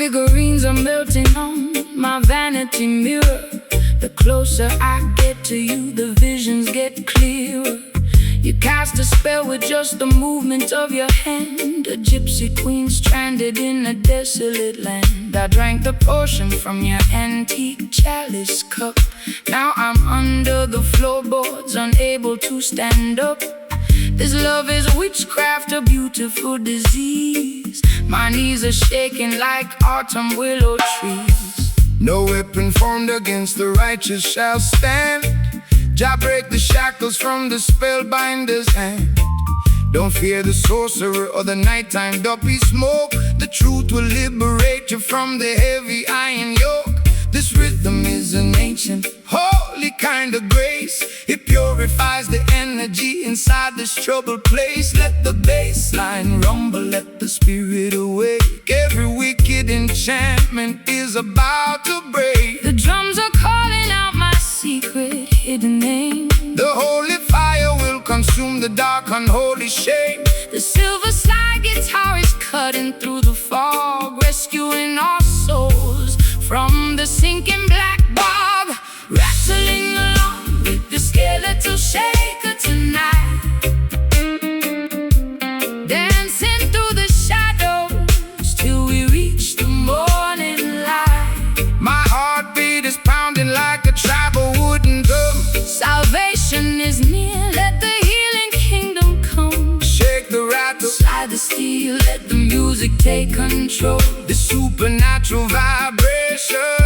figurines are melting on my vanity mirror. The closer I get to you, the visions get clearer. You cast a spell with just the movement of your hand, a gypsy queen stranded in a desolate land. I drank the potion from your antique chalice cup. Now I'm under the floorboards, unable to stand up. This love is witchcraft, a beautiful disease. My knees are shaking like autumn willow trees. No weapon formed against the righteous shall stand. Jah break the shackles from the spellbinder's hand. Don't fear the sorcerer or the nighttime duppy smoke. The truth will liberate you from the heavy iron yoke. This rhythm is an ancient, holy kind of grace. It purifies the energy inside this troubled place. Let the bass line rumble, let the spirit awake. Every wicked enchantment is about to break. The drums are calling out my secret hidden name. The holy fire will consume the dark unholy shame. The silver slide guitar is cutting through the fog, rescuing our souls from the sinking black bog. Rattling along with the skeletal shaker tonight, dancing through the shadows till we reach the morning light. My heartbeat is pounding like a tribal wooden drum. Salvation is near, let the healing kingdom come. Shake the rattle, slide the steel, let the music take control. the supernatural vibration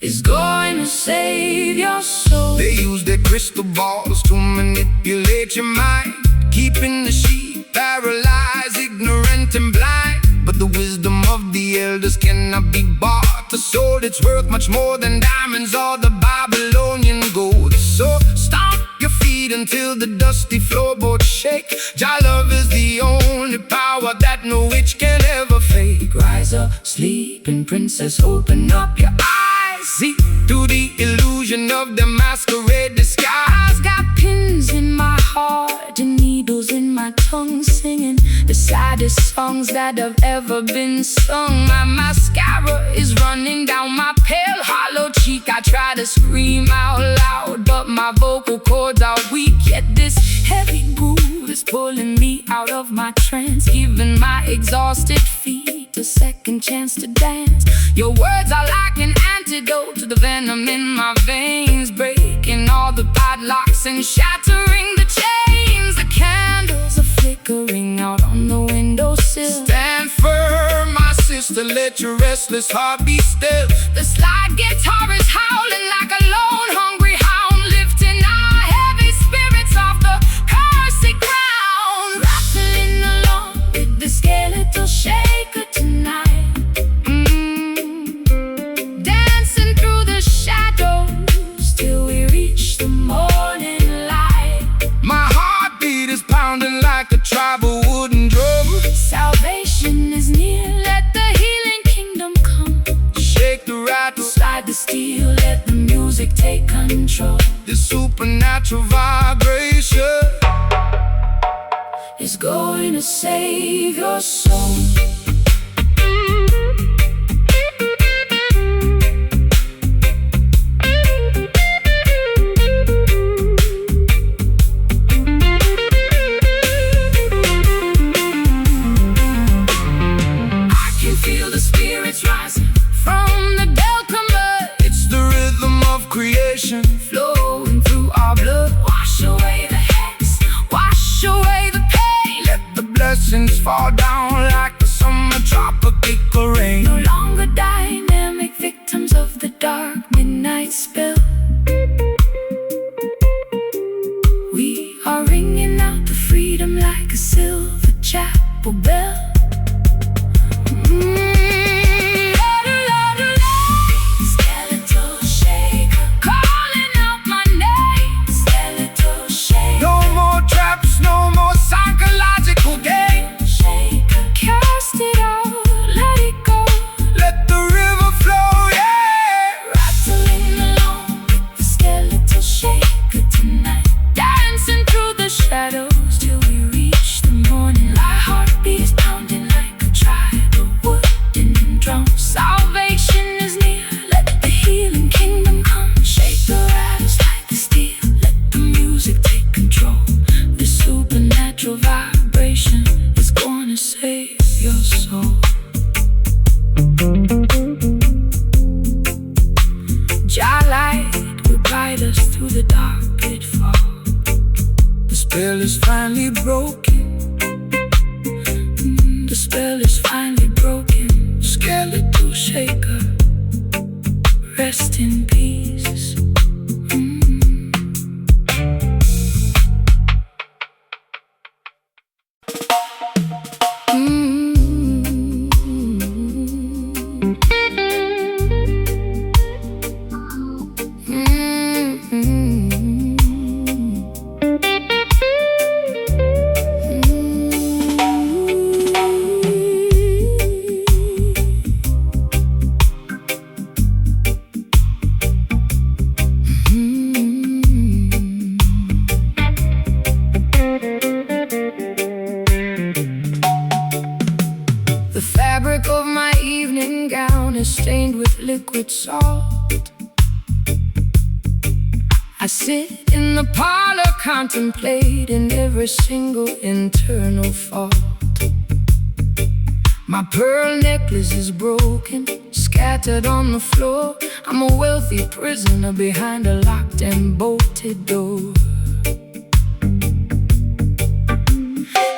is going to save your soul. They use their crystal balls to manipulate your mind, keeping the sheep paralyzed, ignorant and blind. But the wisdom of the elders cannot be bought. The soul, it's worth much more than diamonds or the Babylonian gold. So stomp your feet until the dusty floorboards shake. Jah love is the only power that no witch can ever fake. Rise up, sleeping princess, open up your eyes. See through the illusion of the masquerade disguise. Got pins in my heart and needles in my tongue, singing the saddest songs that have ever been sung. My mascara is running down my pale hollow cheek. I try to scream out loud, but my vocal cords are weak. Yet this heavy groove is pulling me out of my trance, giving my exhausted feet a second chance to dance. Your words are like an antidote to the venom in my veins, breaking all the padlocks and shattering the chains. The candles are flickering out on the windowsill. Stand firm, my sister, let your restless heart be still. The slide guitar is howling like a lone hungry hound, lifting our heavy spirits off the cursed ground. Rattling along with the skeletal shaker tonight, dancing through the shadows till we reach the morning light. My heartbeat is pounding like a tribal wooden drum. Salvation is near, let the healing kingdom come. Shake the rattle, slide the steel, let the music take control. the supernatural vibration is going to save your soul. Feel the spirits rising from the bell convert. It's the rhythm of creation flowing through our blood. Wash away the hex, wash away the pain. Let the blessings fall down like the summer tropical rain. No longer dynamic victims of the dark midnight spell. We are ringing out the freedom like a silver chapel bell. Skeletal shaker, calling out my name. Skeletal shaker, No more traps, no more psychological games. shaker, cast it out, let it go. Let the river flow, yeah. Rattling along with the skeletal shaker tonight, dancing through the shadows till we reach the morning. My heart beats your soul. Jah light will guide us through the dark pitfall. The spell is finally broken. The spell is finally broken. Skeletal shaker, rest in peace. The fabric of my evening gown is stained with liquid salt. I sit in the parlor contemplating every single internal fault. My pearl necklace is broken, scattered on the floor. I'm a wealthy prisoner behind a locked and bolted door.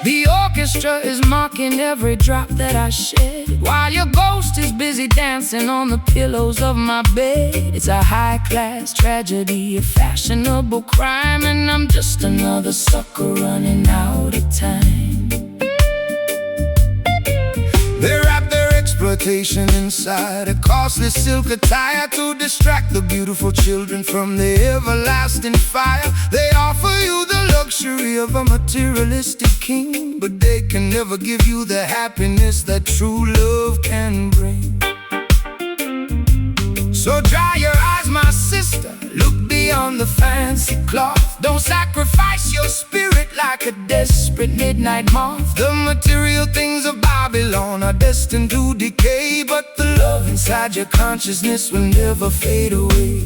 The orchestra is mocking every drop that I shed, while your ghost is busy dancing on the pillows of my bed. It's a high-class tragedy, a fashionable crime, and I'm just another sucker running out of time. They wrap their exploitation inside a costly silk attire to distract the beautiful children from the everlasting fire. They offer you the luxury of a materialistic king, but they can never give you the happiness that true love can bring. So dry your eyes, my sister, look beyond the fancy cloth. Don't sacrifice your spirit like a desperate midnight moth. The material things of Babylon are destined to decay, but the love inside your consciousness will never fade away.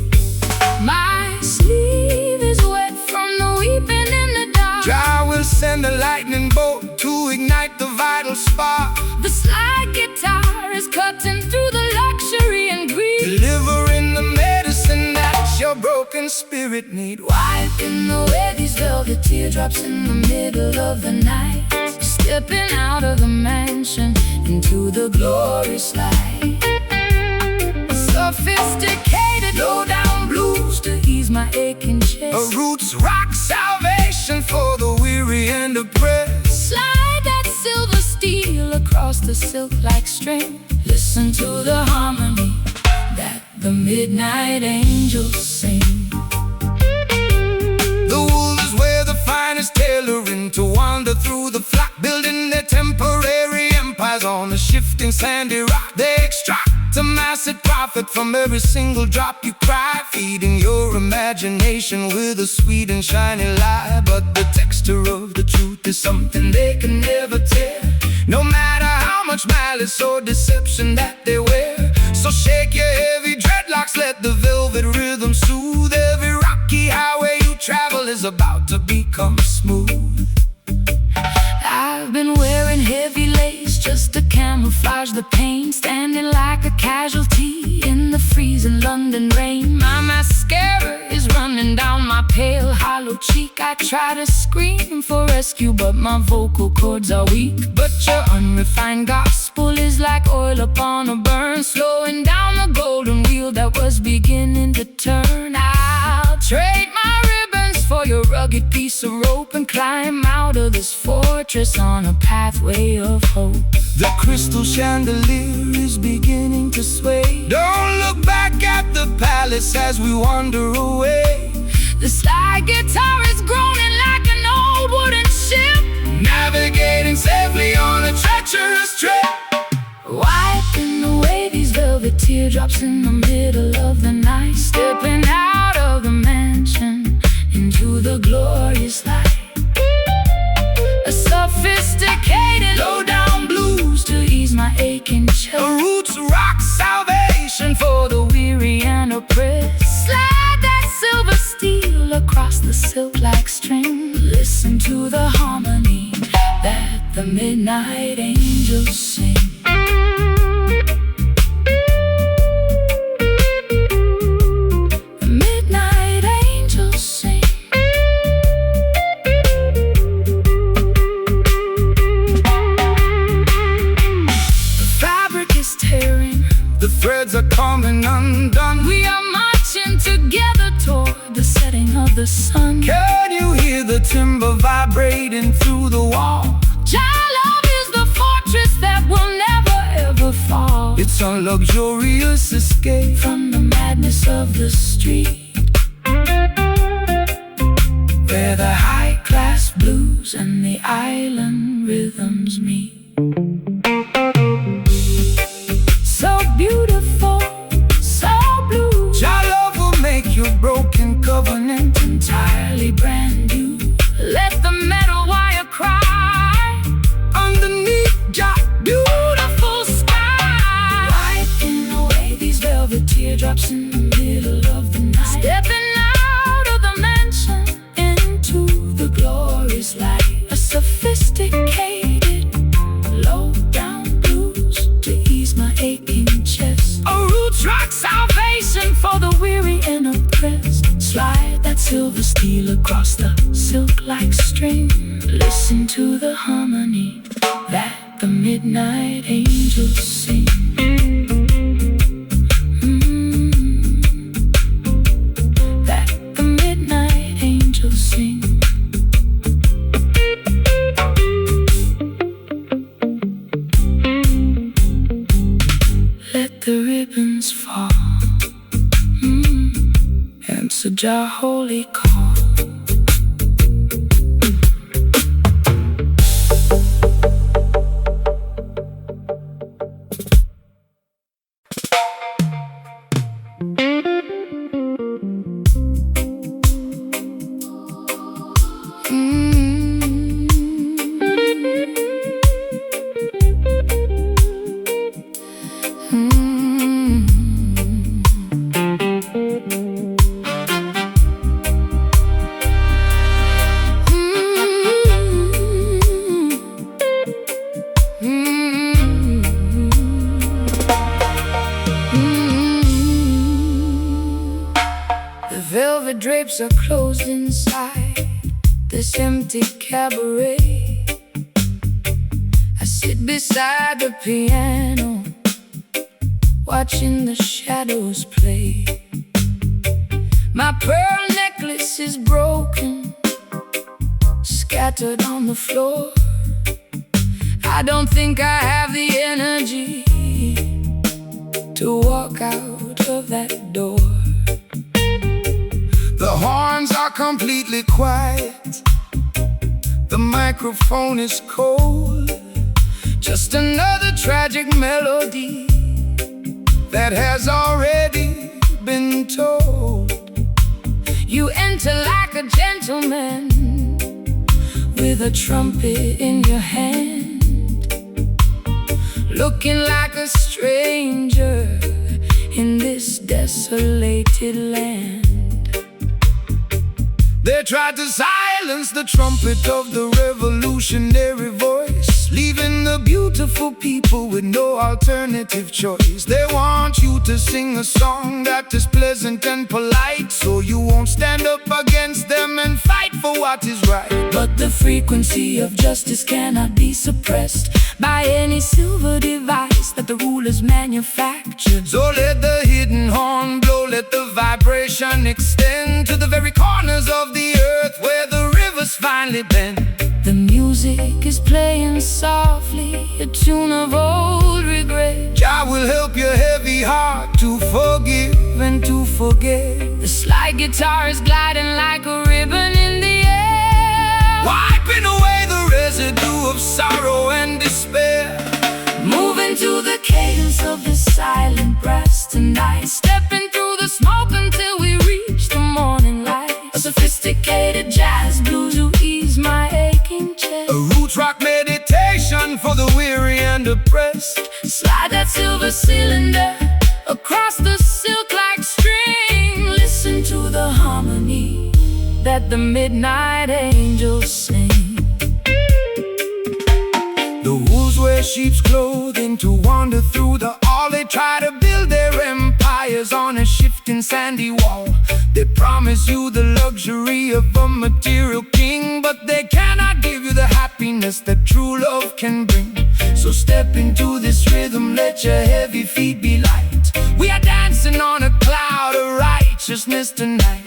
My sleeve is wet from the weeping in the dark. Jah will send a lightning bolt to ignite the vital spark. The slide guitar is cutting through the luxury and greed, delivering the medicine that your broken spirit need. wiping away these velvet teardrops in the middle of the night, stepping out of the mansion into the glorious light. Sophisticated low-down blues to ease my aching chest. A roots rock salvation for the weary and oppressed. Slide that silver steel across the silk like string. Listen to the harmony that the midnight angels sing. The wool is where the finest tailoring to wander through the flock, building their temporary empires on the shifting sandy rock. They extract a massive profit from every single drop you cry, feeding your imagination with a sweet and shiny lie. But the texture of the truth is something they can never tell, no matter how much malice or deception that they wear. So shake your heavy dreadlocks, let the velvet rhythm soothe. Every rocky highway you travel is about to become smooth. I've been wearing heavy lace just to camouflage the pain, standing like a casualty in the freezing London rain. My mascara is running down my pale, hollow cheek. I try to scream for rescue, but my vocal cords are weak. But your unrefined gospel is like oil upon a burn, slowing down the golden wheel that was beginning to turn. I'll trade my ribbons for your rugged piece of rope and climb out of this fortress on a pathway of hope. The crystal chandelier is beginning to sway. Don't look back at the palace as we wander away. The slide guitar is groaning like an old wooden ship, navigating safely on a treacherous trip. wiping away these velvet teardrops in the middle of the night, stepping out of the mansion into the glorious light. A sophisticated low-down blues to ease my aching chest. A roots rock salvation for the weary and oppressed. Slide that silver steel across the silk like string. Listen to the harmony that the midnight angels sing. The midnight angels sing. The fabric is tearing, the threads are coming undone. we are marching together toward the setting of the sun. Can you hear the timber vibrating through the wall? Child love is the fortress that will never ever fall. It's a luxurious escape From the madness of the street, where the high-class blues and the island rhythms meet. So beautiful, so blue, Child love will make your broken covenant entirely brand new. Let the metal wire cry underneath your beautiful sky, wiping away these velvet teardrops in the middle of the night. Stepping out of the mansion into the glorious light, a sophisticated low-down blues to ease my aching chest. A roots rock salvation for the weary and oppressed. Slide that silver steel across the silk-like string. Listen to the harmony that the midnight angels sing. That the midnight angels sing. Let the ribbons fall. Answer your holy call. The velvet drapes are closed inside this empty cabaret. I sit beside the piano, watching the shadows play. My pearl necklace is broken, scattered on the floor. I don't think I have the energy to walk out of that door. The horns are completely quiet, the microphone is cold. Just another tragic melody that has already been told. You enter like a gentleman with a trumpet in your hand, looking like a stranger in this desolated land. They tried to silence the trumpet of the revolutionary voice, leaving the beautiful people with no alternative choice. They want you to sing a song that is pleasant and polite, so you won't stand up against them and fight for what is right. But the frequency of justice cannot be suppressed by any silver device that the rulers manufactured. So let the hidden horn blow, let the vibration extend to the very corners of the earth where the rivers finally bend. The music is playing softly, a tune of old regret. Jah will help your heavy heart to forgive and to forget. The slide guitar is gliding like a ribbon in the air, wiping away the residue of sorrow and despair. moving to the cadence of the silent brass tonight, stepping through the smoke until we reach the morning light. A sophisticated jazz blues to ease my aching chest. A roots rock meditation for the weary and oppressed. Slide that silver cylinder across the silk-like string. Listen to the harmony that the midnight angels sing. sheep's clothing to wander through the hall. They try to build their empires on a shifting sandy wall. They promise you the luxury of a material king, but they cannot give you the happiness that true love can bring. So step into this rhythm, let your heavy feet be light. We are dancing on a cloud of righteousness tonight.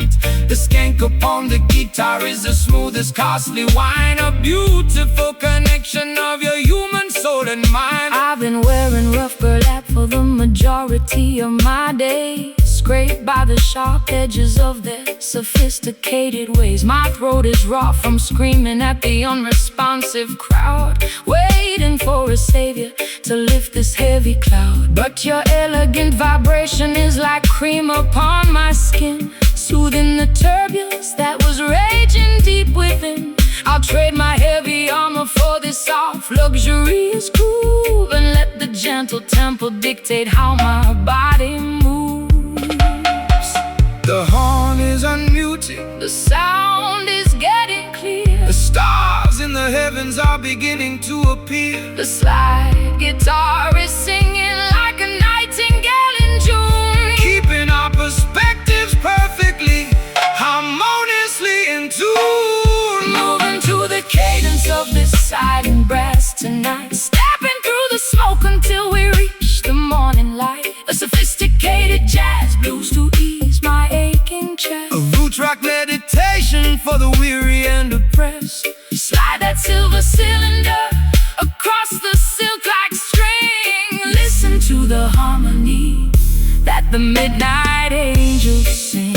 The skank upon the guitar is the smoothest costly wine, a beautiful connection of your human soul and mind. I've been wearing rough burlap for the majority of my days, scraped by the sharp edges of their sophisticated ways. My throat is raw from screaming at the unresponsive crowd, waiting for a savior to lift this heavy cloud. But your elegant vibration is like cream upon my skin, soothing the turbulence that was raging deep within. I'll trade my heavy armor for this soft, luxurious groove, and let the gentle tempo dictate how my body moves. The horn is unmuted, The sound is getting clear. the stars in the heavens are beginning to appear. The slide guitar is singing like a nightingale in June, Keeping our perspectives perfectly, harmoniously in tune. moving to the cadence of this silent brass tonight, stepping through the smoke until we reach the morning light. A sophisticated jazz blues to ease my aching chest. A roots rock meditation for the weary and oppressed. Slide that silver cylinder across the silk-like string. Listen to the harmony that the midnight angels sing.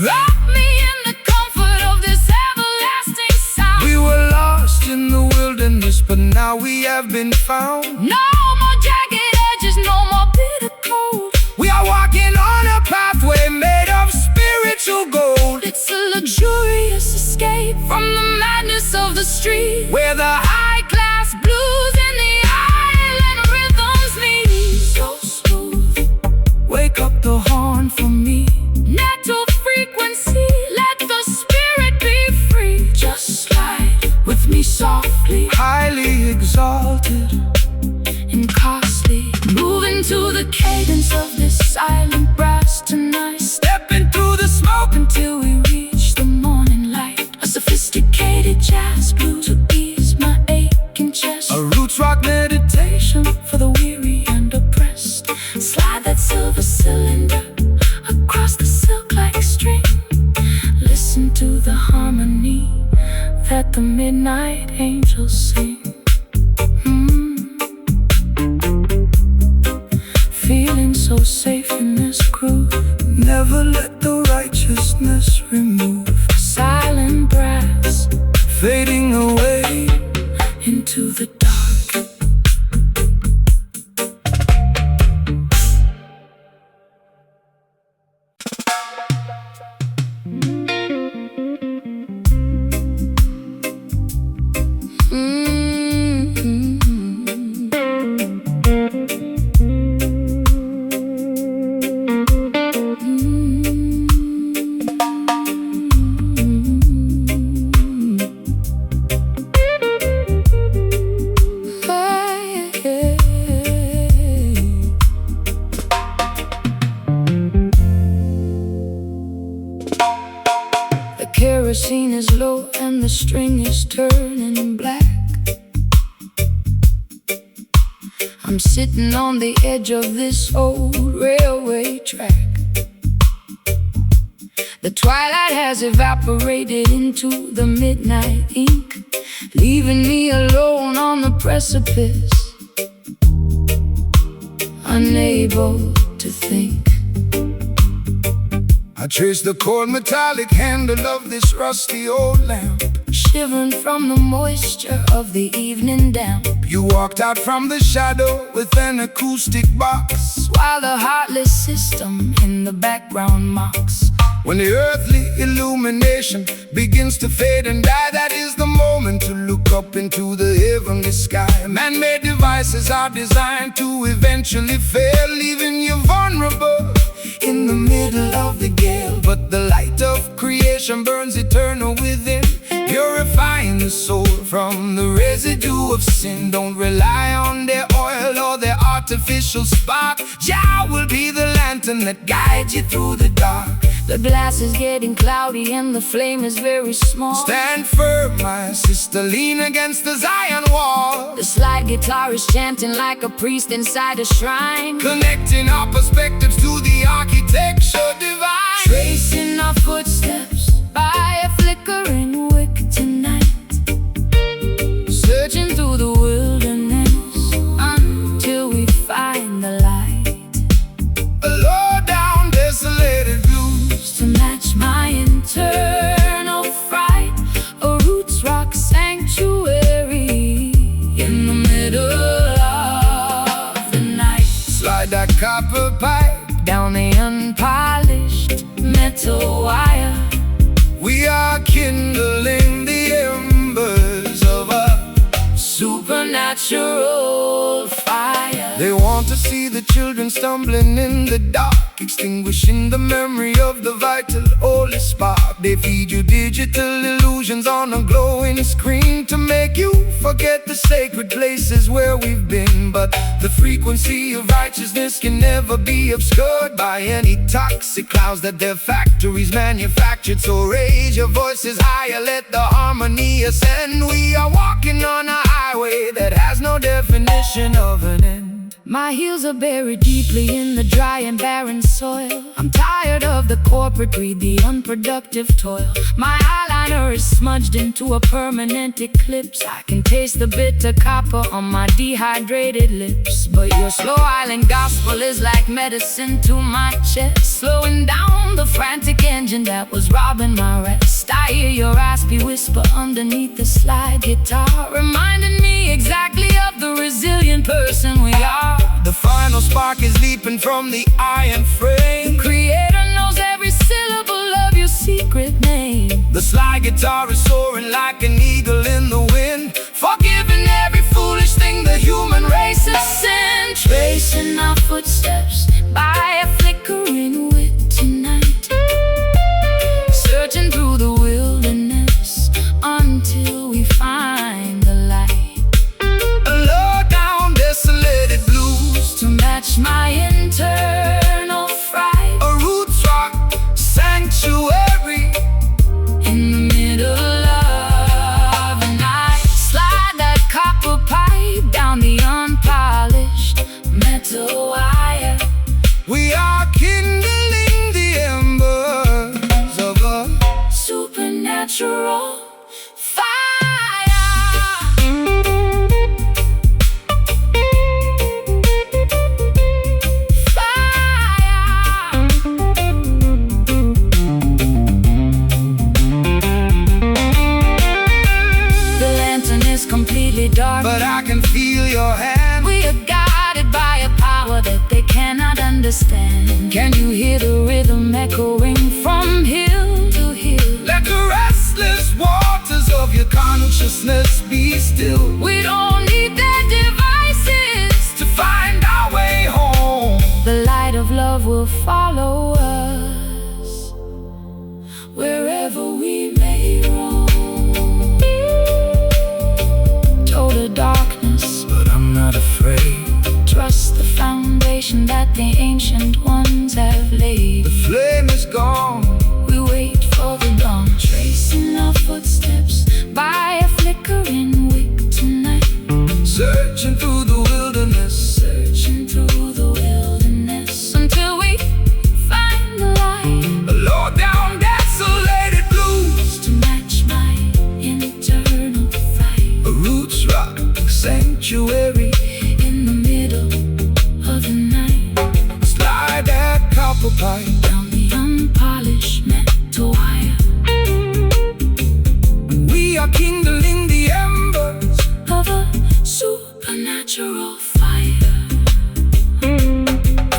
Wrap me in the comfort of this everlasting sound. We were lost in the wilderness, but now we have been found. No more jagged edges, no more bitter cold. We are walking on a pathway made of spiritual gold, It's a luxurious escape from the madness of the street, where the high-class blues and the island rhythms meet. So smooth, wake up the horn for me. nettle frequency, let the spirit be free. Just slide with me softly Highly exalted, and costly, moving to the cadence of this silent brass tonight, stepping through the smoke until we reach the morning light. A sophisticated jazz blues to ease my aching chest. a roots rock meditation. For the weary and oppressed, slide that silver cylinder across the silk-like string. Listen to the harmony that the midnight angels sing. Feeling so safe in this groove, Never let the righteousness remove. silent brass Fading away, into the dark. The kerosene is low and the string is turning black. I'm sitting on the edge of this old railway track. The twilight has evaporated into the midnight ink, leaving me alone on the precipice, unable to think. I trace the cold metallic handle of this rusty old lamp. Shivering from the moisture of the evening damp, You walked out from the shadow with an acoustic box. while the heartless system in the background mocks. When the earthly illumination begins to fade and die, that is the moment to look up into the heavenly sky. Man-made devices are designed to eventually fail, leaving you vulnerable in the middle of the gale. But the light of creation burns eternal within, purifying the soul from the residue of sin. Don't rely on their oil or their artificial spark. Jah will be the lantern that guides you through the dark. The glass is getting cloudy and the flame is very small. Stand firm, my sister, lean against the Zion wall. The slide guitar is chanting like a priest inside a shrine, Connecting our perspectives to the architecture divine. tracing our footsteps by a flickering wick tonight, searching through the wilderness until we find the light. A low down, desolated blues To match my internal fright, a roots rock sanctuary in the middle of the night. Slide that copper pipe. Down the unpolished metal wire, We are kindling the embers of a supernatural fire. They want to see the children stumbling in the dark, extinguishing the memory of the vital holy spark. They feed you digital illusions on a glowing screen to make you forget the sacred places where we've been. But the frequency of righteousness can never be obscured by any toxic clouds that their factories manufactured. So raise your voices higher, let the harmony ascend. We are walking on a highway that has no definition of an end. My heels are buried deeply in the dry and barren soil. I'm tired of the corporate greed, the unproductive toil. My eyeliner is smudged into a permanent eclipse. I can taste the bitter copper on my dehydrated lips. But your slow island gospel is like medicine to my chest, slowing down the frantic engine that was robbing my rest. I hear your raspy whisper underneath the slide guitar, reminding me exactly of the resilient person we are. The final spark is leaping from the iron frame. The Creator knows every syllable of your secret name. The slide guitar is soaring like an eagle in the wind, forgiving every foolish thing the human race has sinned. Tracing our footsteps by a flickering wick tonight, searching through the wilderness until we find the light. A low down, desolated blues To match my internal fright, a roots rock sanctuary in the middle of the night. Slide that copper pipe down the unpolished metal wire. We are kindling the embers of a Supernatural fire. The lantern is completely dark, but I can feel your hand. we are guided by a power that they cannot understand. Can you hear the rhythm echoing from hill to hill? Let the restless waters of your consciousness be still. We don't need their devices To find our way home, The light of love will follow us wherever we may roam. Total darkness, but I'm not afraid. trust the foundation that the ancient ones have laid. The flame is gone. We wait for the dawn, tracing our footsteps by a flickering wick tonight, Searching through the wilderness, searching through the wilderness until we find the light. a low down, desolated blues, To match my internal fright, a roots rock sanctuary in the middle of the night. Slide that copper pipe Down the unpolished metal wire, We are kindling the embers of a supernatural fire.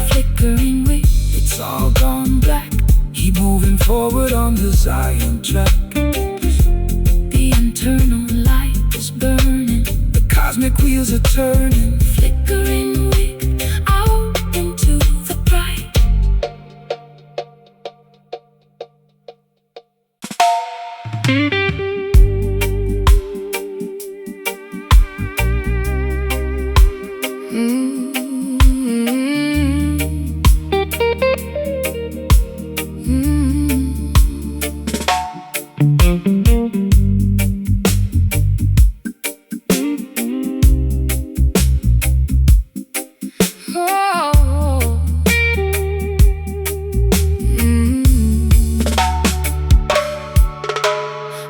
Flickering wick, It's all gone black. Keep moving moving forward on the Zion track. The internal light is burning, The cosmic wheels are turning, flickering weak out into the bright.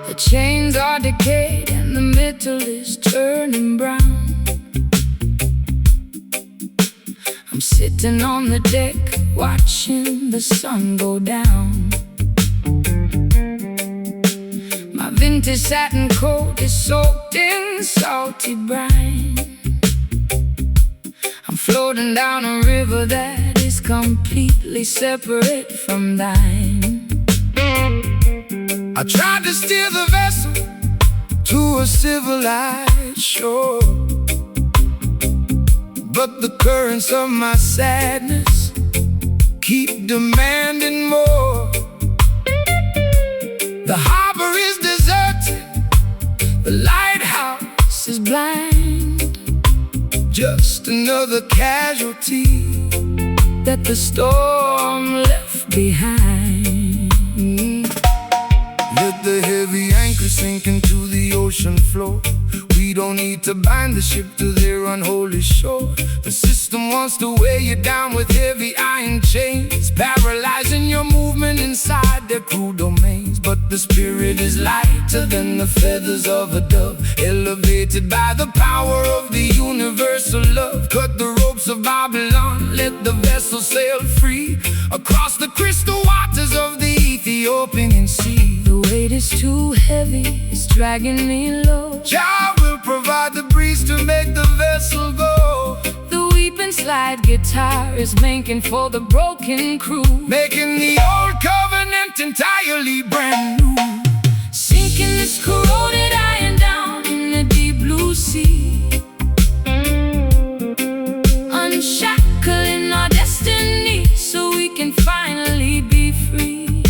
The chains are decayed and the metal is turning brown. I'm sitting on the deck watching the sun go down. My vintage satin coat is soaked in salty brine. I'm floating down a river that is completely separate from thine. I tried to steer the vessel to a civilized shore, but the currents of my sadness keep demanding more. The harbor is deserted, the lighthouse is blind, just another casualty that the storm left behind. Let the heavy anchor sink into the ocean floor. We don't need to bind the ship to their unholy shore. The system wants to weigh you down with heavy iron chains, paralyzing your movement inside their cruel domains. But the spirit is lighter than the feathers of a dove, elevated by the power of the universal love. Cut the ropes of Babylon, let the vessel sail free across the crystal waters of the Ethiopian Sea. The weight is too heavy, it's dragging me low. Jah will provide the breeze to make the vessel go. The weeping slide guitar is making for the broken crew, Making the old covenant entirely brand new. sinking this corroded iron down in the deep blue sea, unshackling our destiny so we can finally be free.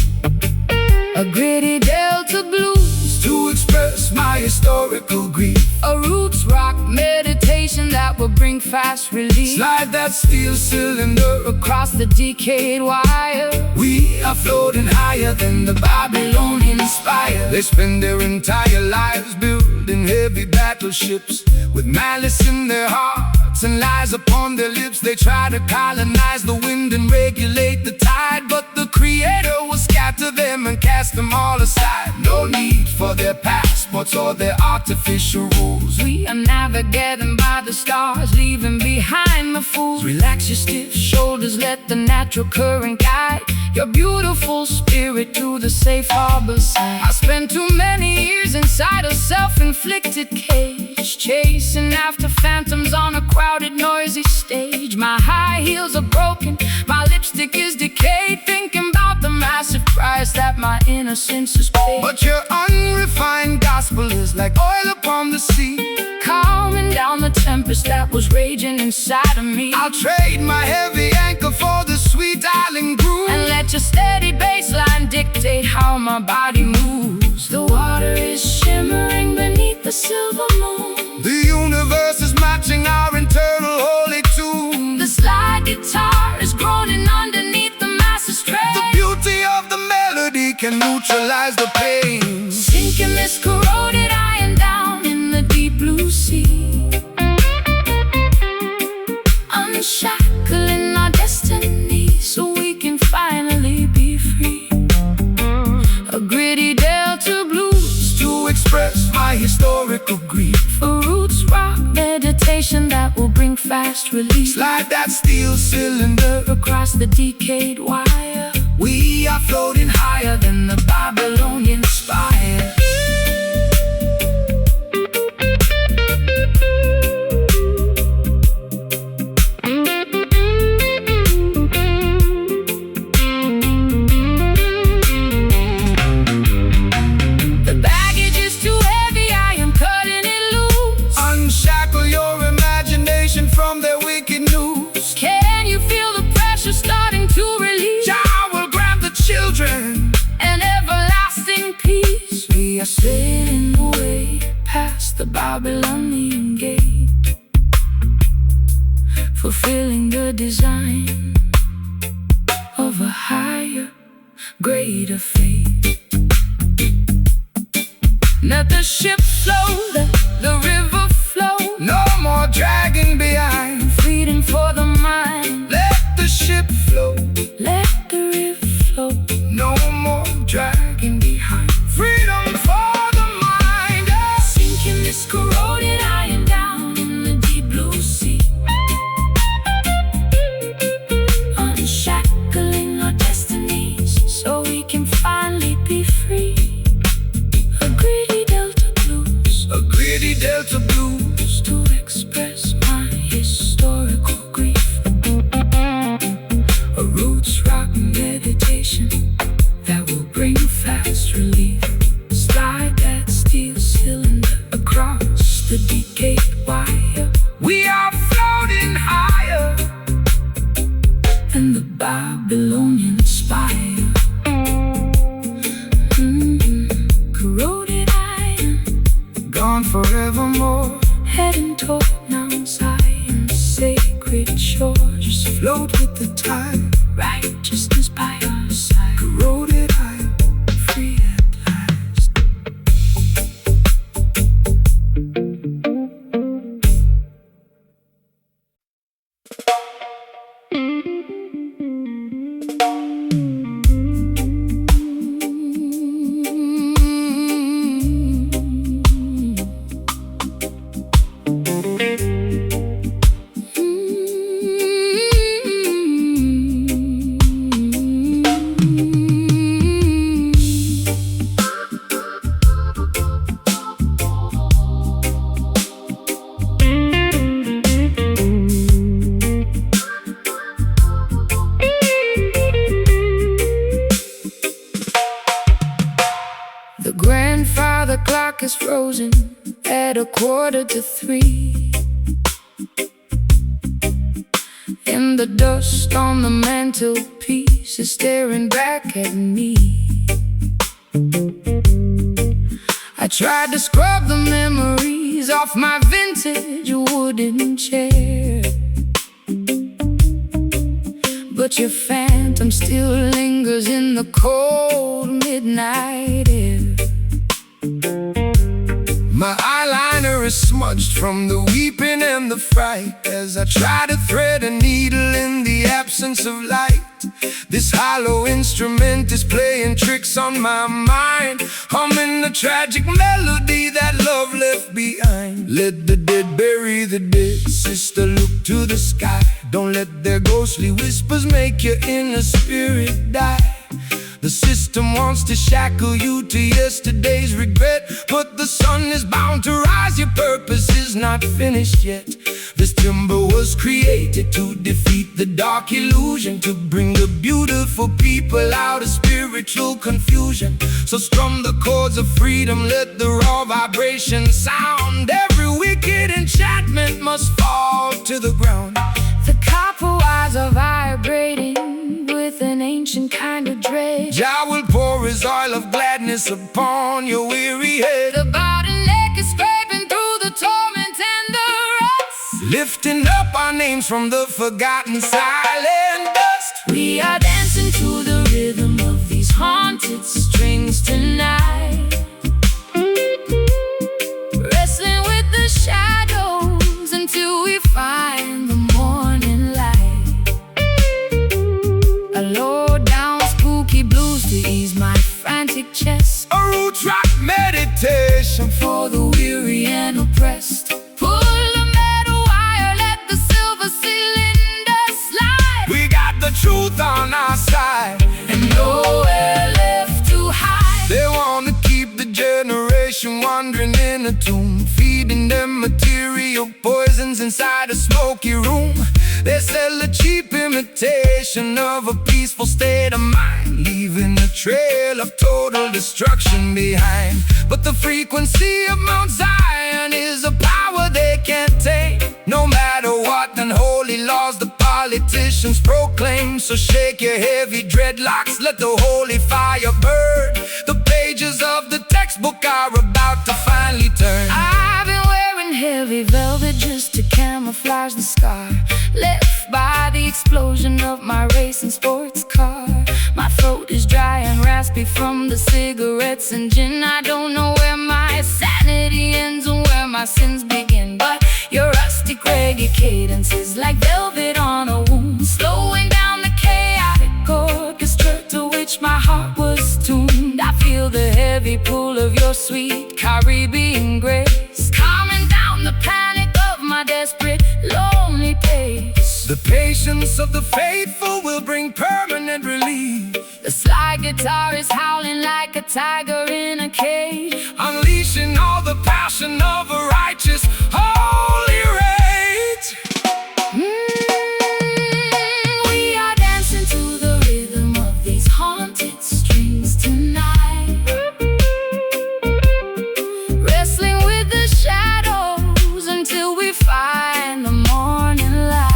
A gritty delta blues, To express my historical grief, a roots rock meditation that will bring fast relief. slide that steel cylinder Across the decayed wire, We are floating higher than the Babylonian spire. They spend their entire lives building heavy battleships, with malice in their hearts and lies upon their lips. They try to colonize the wind and regulate the tide, but the Creator will scatter them and cast them all aside. No need for their passports or their artificial rules. we are navigating by the stars, leaving behind the fools. Relax your stiff shoulders, let the natural current guide your beautiful spirit to the safe harbor side. I spent too many years inside a self-inflicted cage, chasing after phantoms on a crowded, noisy stage. My high heels are broken, my lipstick is decayed, thinking about the massive price that my innocence has paid. But your unrefined gospel is like oil upon the sea, calming down the tempest that was raging inside of me. I'll trade my heavy anchor for the sweet island groove, And let your steady bassline dictate how my body moves. The water is shimmering beneath the silver moon. the universe is matching our internal holy tune. The slide guitar is groaning underneath the massive strain. The beauty of the melody can neutralize the pain. Sinking this corroded iron down in the deep blue sea, unshackling our destiny so we can finally be free. A gritty delta blues, To express my historical grief, a roots rock meditation that will bring fast relief. slide that steel cylinder. Across the decayed wire, We are floating higher than the Babylonian spire. the Babylonian gate, fulfilling the design of a higher, greater fate. Let the ship flow, let the river flow. No more dragging behind. Freedom for the mind. Let the ship flow. Let the river flow. No more dragging behind. Freedom for the mind. Sinking this corroded iron down in the deep blue sea, unshackling our destinies so we can finally be free. A gritty Delta blues to express my historical grief. A roots rock meditation that will bring fast relief. Slide that steel cylinder across the decayed wire. We are floating higher And the Babylonian spire. Corroded iron, gone forevermore. heading toward Mount Zion's sacred shore. Just Float with the tide. righteousness by our side. Corroded iron, Free at last. The grandfather clock is frozen at 2:45. And the dust on the mantelpiece is staring back at me. I tried to scrub the memories off my vintage wooden chair, but your phantom still lingers in the cold midnight air. my eyeliner is smudged from the weeping and the fright as I try to thread a needle in the absence of light. This hollow instrument is playing tricks on my mind, humming the tragic melody that love left behind. Let the dead bury the dead, sister, look to the sky. Don't let their ghostly whispers make your inner spirit die. The system wants to shackle you to yesterday's regret, but the sun is bound to rise, your purpose is not finished yet. This timber was created to defeat the dark illusion, to bring the beautiful people out of spiritual confusion. So strum the chords of freedom, let the raw vibration sound. Every wicked enchantment must fall to the ground. The copper wires are vibrating with an ancient kind of dread. Jah will pour his oil of gladness upon your weary head. The bottleneck is scraping through the torment and the rust, Lifting up our names from the forgotten silent dust. we are dancing to the rhythm of these haunted strings tonight, wrestling with the shadows until we find the morning light. A low down spooky blues to ease my frantic chest, A root rock meditation for the weary and oppressed. Pull the metal wire, let the silver cylinder slide. We got the truth on our side, And nowhere left to hide. they wanna keep the generation wandering in a tomb, feeding them material poisons inside a smoky room. They sell a cheap imitation of a peaceful state of mind, leaving a trail of total destruction behind. But the frequency of Mount Zion is a power they can't tame. No matter what unholy laws the politicians proclaim. So shake your heavy dreadlocks, let the holy fire burn. The pages of the textbook are about to finally turn. I've been heavy velvet just to camouflage the scar left by the explosion of my racing sports car. My throat is dry and raspy from the cigarettes and gin. I don't know where my sanity ends and where my sins begin, but your rustic reggae cadence is like velvet on a wound, slowing down the chaotic orchestra to which my heart was tuned. I feel the heavy pull of your sweet Caribbean grace, calming down the panic of my desperate, lonely pace. The patience of the faithful will bring permanent relief. The slide guitar is howling like a tiger in a cage, unleashing all the passion of a righteous, holy rage. We are dancing to the rhythm of these haunted strings tonight, wrestling with the shadows until we find the morning light.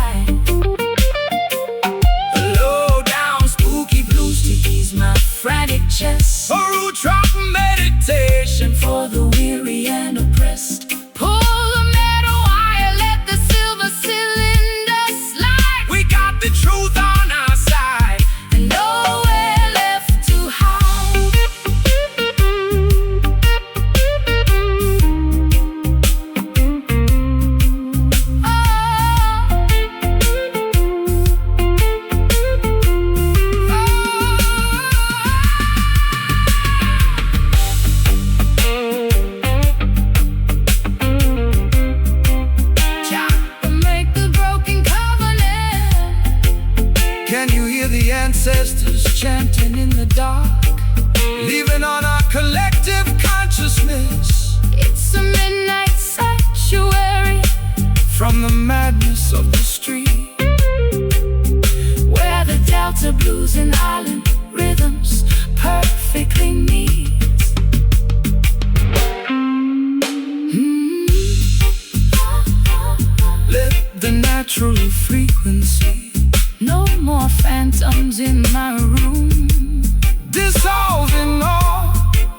A low down spooky blues to ease my Frantic chest, a root rock meditation for the weary and oppressed. Pull the metal wire, let the silver cylinder slide. We got the truth on our side and nowhere left to hide. Can you hear the ancestors chanting in the dark, leaving on our collective consciousness? It's a midnight sanctuary from the madness of the street, where the Delta blues and island rhythms perfectly meet. Let the natural frequency, no more phantoms in my room, dissolving all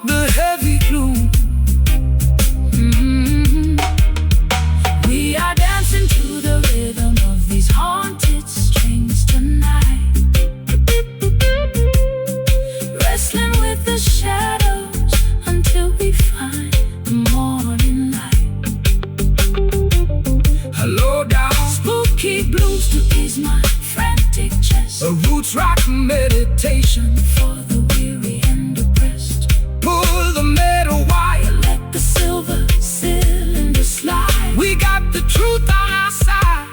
the heavy gloom. We are dancing to the rhythm of these haunted strings tonight, wrestling with the shadows until we find the morning light. Hello down Spooky blues to ease my frantic chest, a roots rock meditation for the weary and oppressed. Pull the metal wire, let the silver cylinder slide. we got the truth on our side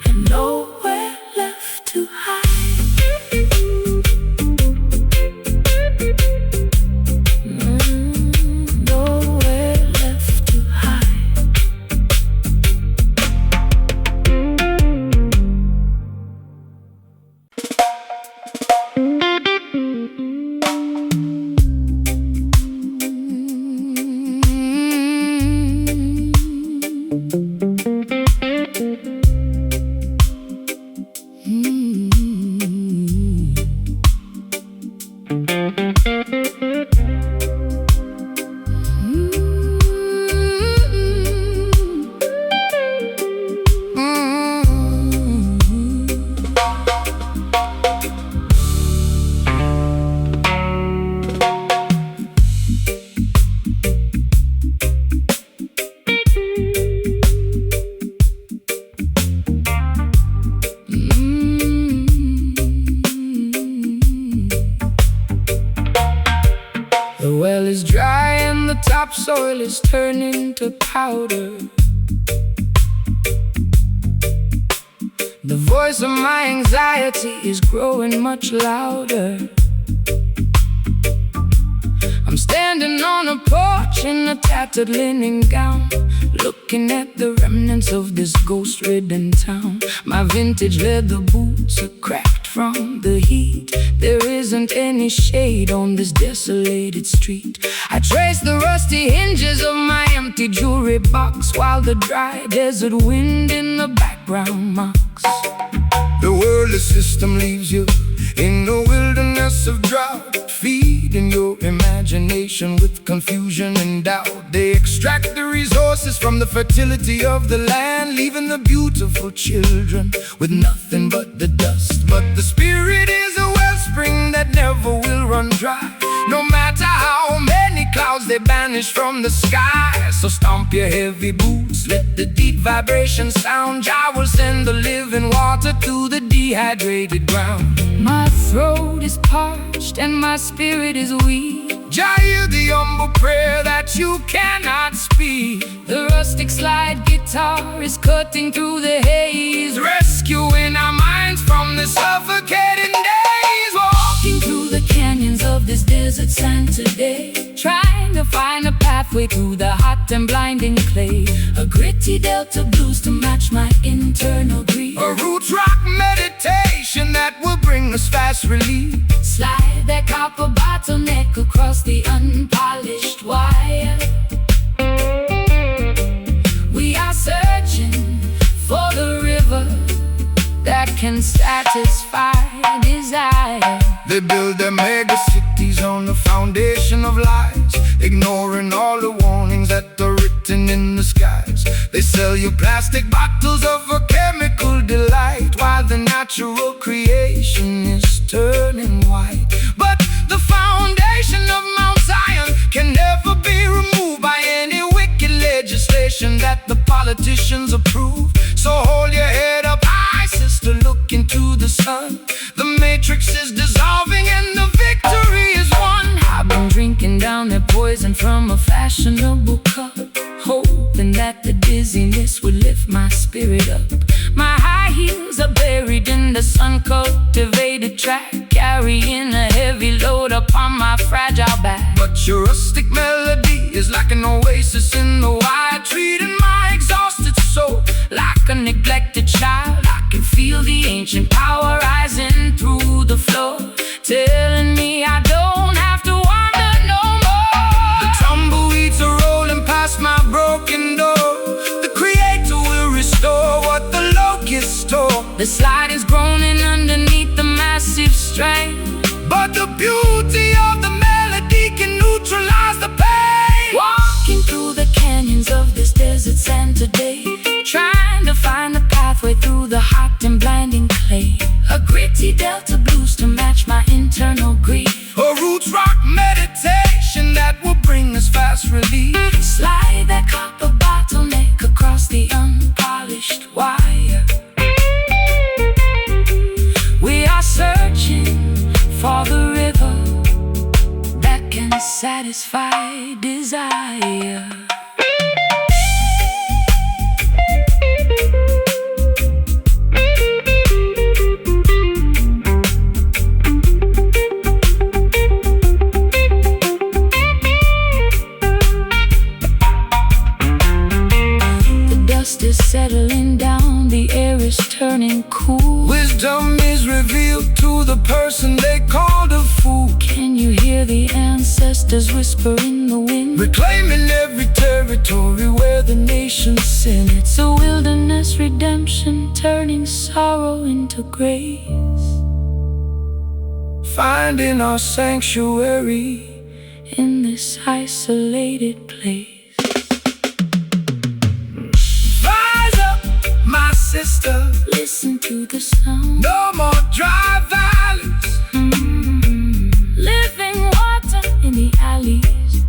and nowhere left to hide. Nowhere left to hide. The well is dry and the topsoil is turning to powder. The voice of my anxiety is growing much louder. I'm standing on a porch in a tattered linen gown, looking at the remnants of this ghost-ridden town. My vintage leather boots are cracked from the heat. There isn't any shade on this desolated street. I trace the rusty hinges of my empty jewelry box, while the dry desert wind in the background mocks. The worldly system leaves you in the wilderness wilderness of drought, feeding your imagination with confusion and doubt. They extract the resources from the fertility of the land, leaving the beautiful children with nothing but the dust. But the spirit is a wellspring that never will run dry, no matter how many clouds they banish from the sky. So stomp your heavy boots, let the deep vibration sound. Jah will send the living water to the dehydrated ground. My throat is parched and my spirit is weak. Jah, hear the humble prayer that you cannot speak. The rustic slide guitar is cutting through the haze, rescuing our minds from the suffocating days. Walking through the canyons of this desert sand today, trying to find a pathway through the hot and blinding clay. A gritty delta blues to match my internal grief. A roots rock meditation that will bring us fast relief. Slide that copper bottleneck across the unpolished wire. We are searching for the river that can satisfy desire. They build their mega cities on the foundation of lies, ignoring all the warnings that are written in the skies. They sell you plastic bottles of a chemical delight, while the natural creation is turning white. But the foundation of Mount Zion can never be removed by any wicked legislation that the politicians approve. So hold your head up high, sister, look into the sun. The matrix is dissolving and the victory is won. I've been drinking down that poison from a fashionable cup, hoping that the dizziness would lift my spirit up. My high heels are buried in the sun-cultivated track, carrying a heavy load upon my fragile back. But your rustic melody is like an oasis in the wild, treating my exhausted soul like a neglected child. I can feel the ancient power rising through the floor, telling me I don't have to wander no more. The tumbleweeds are rolling past my broken door. The Creator will restore what the locusts stole. The slide is groaning underneath the massive strain, but the beauty of the melody can neutralize the pain. Walking through the canyons of this desert sand today, trying to find a pathway through the hot and blinding clay. A gritty delta blues to match my internal grief. A roots rock meditation that will bring us fast relief. Slide that copper bottleneck across the unpolished wire. We are searching for the river that can satisfy desire. Is settling down, the air is turning cool. Wisdom is revealed to the person they called a fool. Can you hear the ancestors whisper in the wind? Reclaiming every territory where the nations sin. It's a wilderness redemption, turning sorrow into grace. Finding our sanctuary in this isolated place. Sister, listen to the sound. No more dry valleys. Living water in the alleys.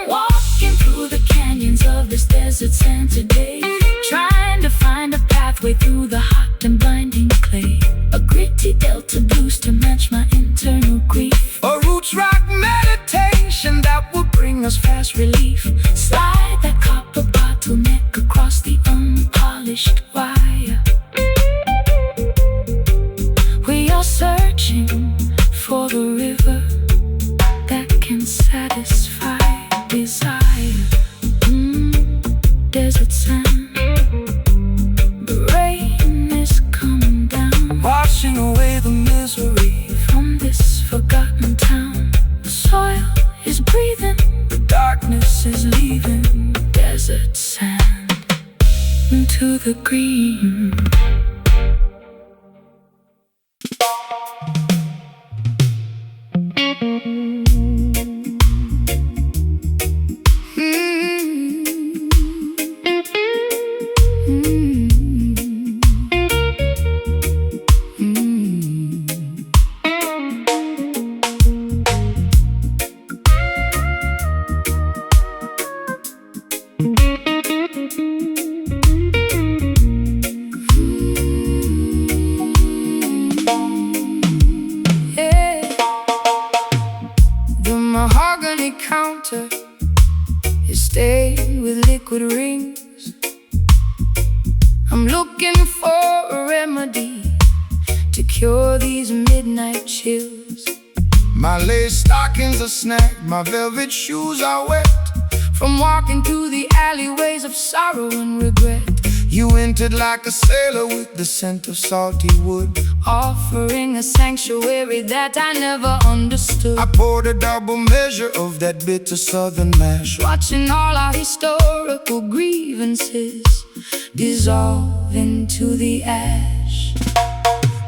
Walking through the canyons of this desert sand today, trying to find a pathway through the hot and blinding clay. A gritty delta blues to match my internal grief. A roots rock meditation that will bring us fast relief. Slide that copper bottleneck across the unpolished wire. We are searching for the river that can satisfy desire. Desert sand, the rain is coming down, washing away the misery from this forgotten town. The soil is breathing, the darkness is leaving. Desert sand into the green. cure these midnight chills. My lace stockings are snagged, my velvet shoes are wet From walking through the alleyways of sorrow and regret. You entered like a sailor with the scent of salty wood, Offering a sanctuary that I never understood. I poured a double measure of that bitter southern mash, Watching all our historical grievances dissolve into the ash.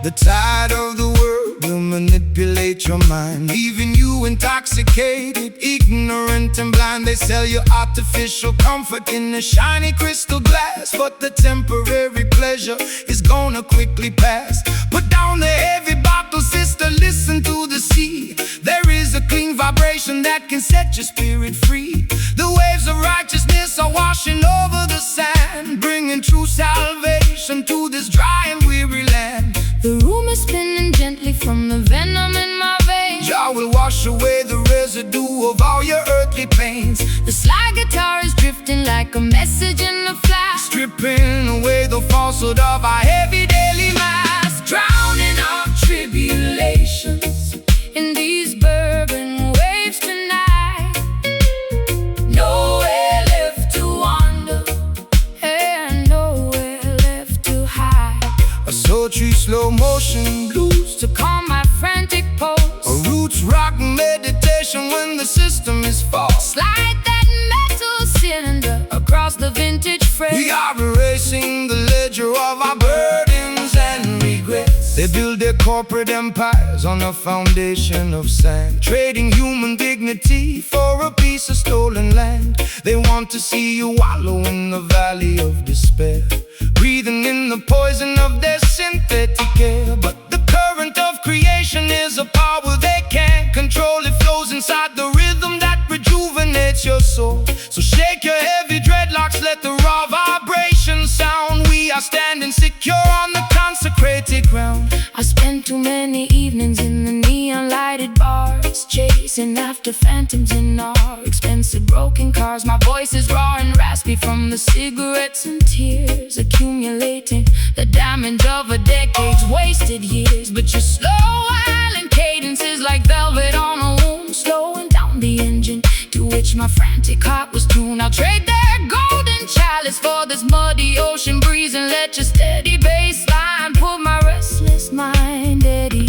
The tide of the world will manipulate your mind, leaving you intoxicated, ignorant and blind. They sell you artificial comfort in a shiny crystal glass, but the temporary pleasure is gonna quickly pass. Put down the heavy bottle, sister, listen to the sea. There is a clean vibration that can set your spirit free. The waves of righteousness are washing over the sand, bringing true salvation to this dry and weary land. The room is spinning gently from the venom in my veins. Jah will wash away the residue of all your earthly pains. The slide guitar is drifting like a message in the flash, Stripping away the falsehood of our heavy daily mass, drowning our tribulations in these bourbon waves tonight. Nowhere left to wander, and nowhere left to hide. a sultry slow motion blues, To calm my frantic pulse, a roots rock meditation when the system is false. slide that metal cylinder across the vintage frame. We are erasing the ledger of our burdens and regrets. They build their corporate empires on a foundation of sand, trading human dignity for a piece of stolen land. They want to see you wallow in the valley of despair, breathing in the poison of their synthetic air. But the current of creation is a power they can't control. It flows inside the rhythm that rejuvenates your soul. So shake your heavy dreadlocks, let the raw vibration sound. We are standing secure on the consecrated ground. I spent too many evenings in the neon lighted bars, chasing after phantoms in our expensive broken cars. My voice is raw and raspy from the cigarettes and tears, accumulating the damage of a decade's wasted years. But your slow island cadence is like velvet on a wound, slowing down the engine to which my frantic heart was tuned. I'll trade that golden chalice for this muddy ocean breeze, and let your steady bass line put my restless mind at ease.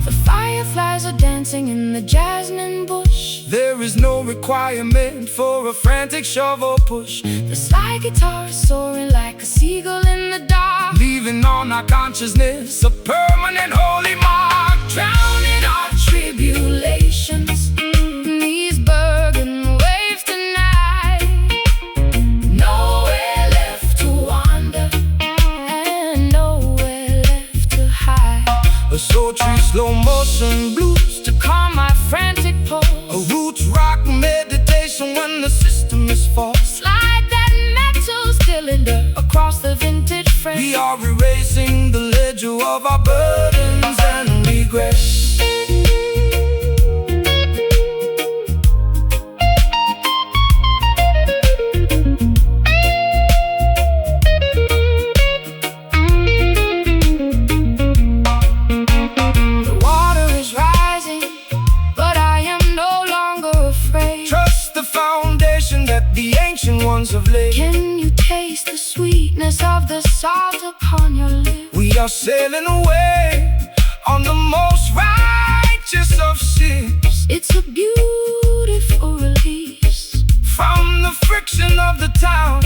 The fireflies are dancing in the jasmine bush. There is no requirement for a frantic shovel push, The slide guitar is soaring like a seagull in the dark, leaving on our consciousness a permanent holy mark. drowning our tribulations in these bourbon waves tonight. Nowhere left to wander, and nowhere left to hide. A sultry slow motion blues, To calm my frantic a pulse, roots rock meditation when the system is false. slide that metal cylinder across the vintage frame. We are erasing the ledger of our burdens and regrets. The water is rising, but I am no longer afraid. Trust the foundation that the ancient ones have laid. Can you taste the sweetness of the salt upon your lips? We are sailing away on the most righteous of ships, It's a beautiful release, from the friction of the town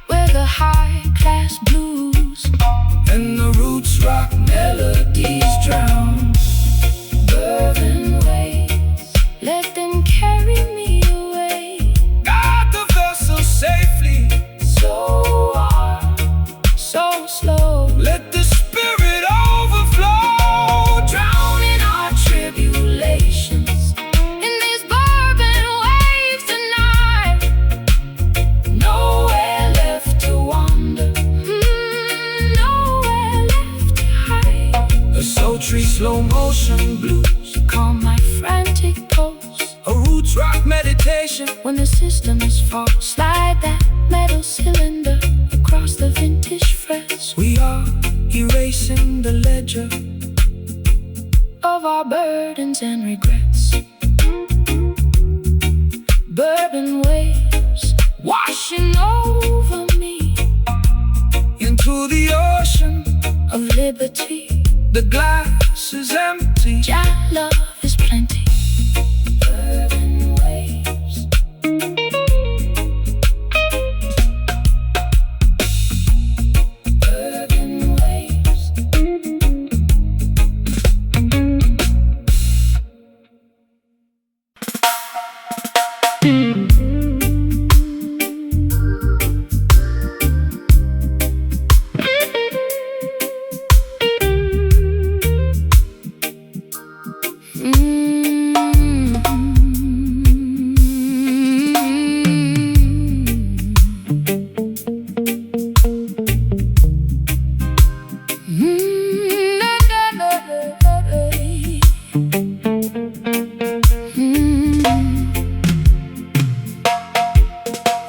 where the high-class blues and the roots rock melodies drown. bourbon waves. Let them carry me away, Guard the vessel safely, so warm, so slow. let the spirit overflow. Drowning our tribulations in these bourbon waves tonight. Nowhere left to wander, nowhere left to hide. A sultry slow motion blues, Calm my frantic pulse a roots rock meditation when the system is false. Slide that metal cylinder across the vintage frets. We are erasing the ledger of our burdens and regrets. Bourbon waves washing over me into the ocean of liberty. The glass is empty, Jah love is plenty. Bourbon waves. Bourbon waves.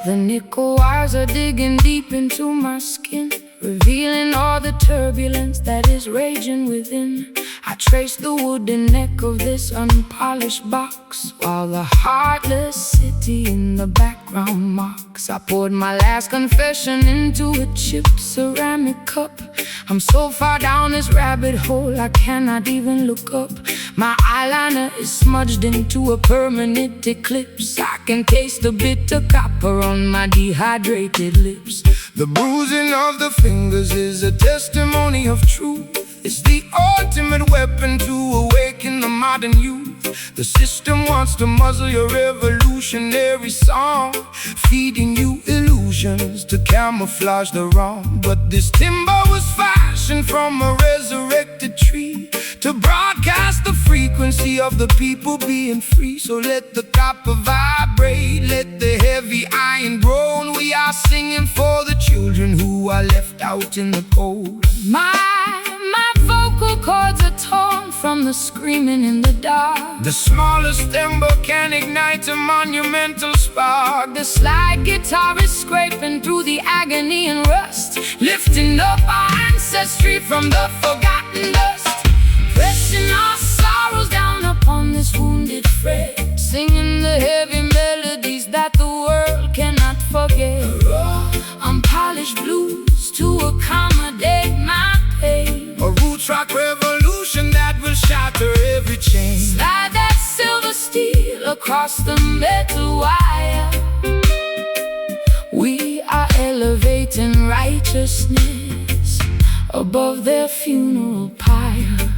The nickel wires are digging deep into my skin, revealing all the turbulence that is raging within. I trace the wooden neck of this unpolished box, while the heartless city in the background mocks. I poured my last confession into a chipped ceramic cup. I'm so far down this rabbit hole I cannot even look up. My eyeliner is smudged into a permanent eclipse. I can taste the bitter copper on my dehydrated lips. The bruising of the fingers is a testimony of truth. It's the ultimate weapon to awaken the modern youth. The system wants to muzzle your revolutionary song, feeding you illusions to camouflage the wrong. But this timber was fashioned from a resurrected tree to broadcast the frequency of the people being free. So let the copper vibrate, let the heavy iron groan. We are singing for the children who are left out in the cold. My vocal cords are torn from the screaming in the dark. The smallest ember can ignite a monumental spark. The slide guitar is scraping through the agony and rust, lifting up our ancestry from the forgotten dust, pressing our sorrows down upon this wounded fret, singing the heavy melodies that the world cannot forget. Raw, unpolished blues to accommodate my pain. A roots rock revolution that will shatter every chain. Slide that silver steel across the metal wire. We are elevating righteousness above their funeral pyre.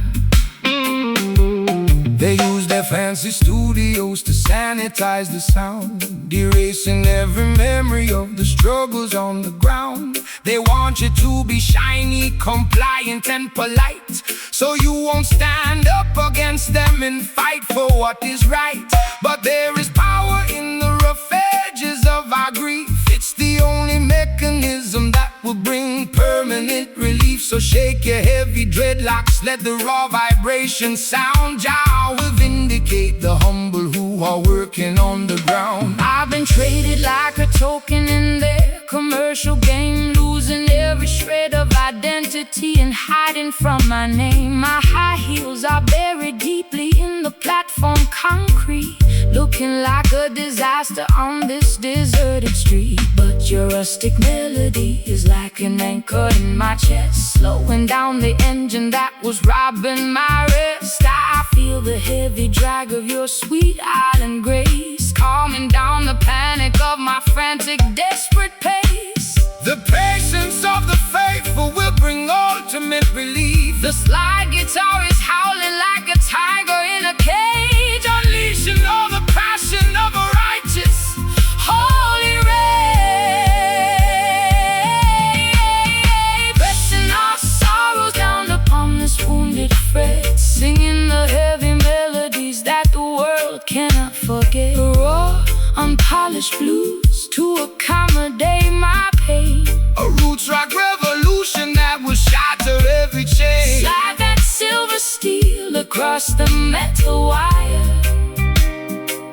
They use their fancy studios to sanitize the sound, erasing every memory of the struggles on the ground. They want you to be shiny, compliant and polite, so you won't stand up against them and fight for what is right. But there is power in the rough edges of our grief. It's the only mechanism that will bring permanent relief. So shake your heavy dreadlocks, let the raw vibration sound. Jah will vindicate the humble who are working on the ground. I've been traded like a token in their commercial game, losing every shred of identity and hiding from my name. My high heels are buried deeply in the platform concrete, looking like a disaster on this deserted street. But your rustic melody is like an anchor in my chest, slowing down the engine that was robbing my rest. I feel the heavy drag of your sweet island grace, calming down the panic of my frantic, desperate pace. The patience of the faithful will bring ultimate relief. The slide guitar is howling like a tiger in a cage, unleashing all the passion of a righteous, holy rage, pressing our sorrows down upon this wounded fret, singing the heavy melodies that the world cannot forget. The raw, unpolished blues to accommodate my pain. A roots rock revolution that will shatter every chain. Slide that silver steel across the metal wire.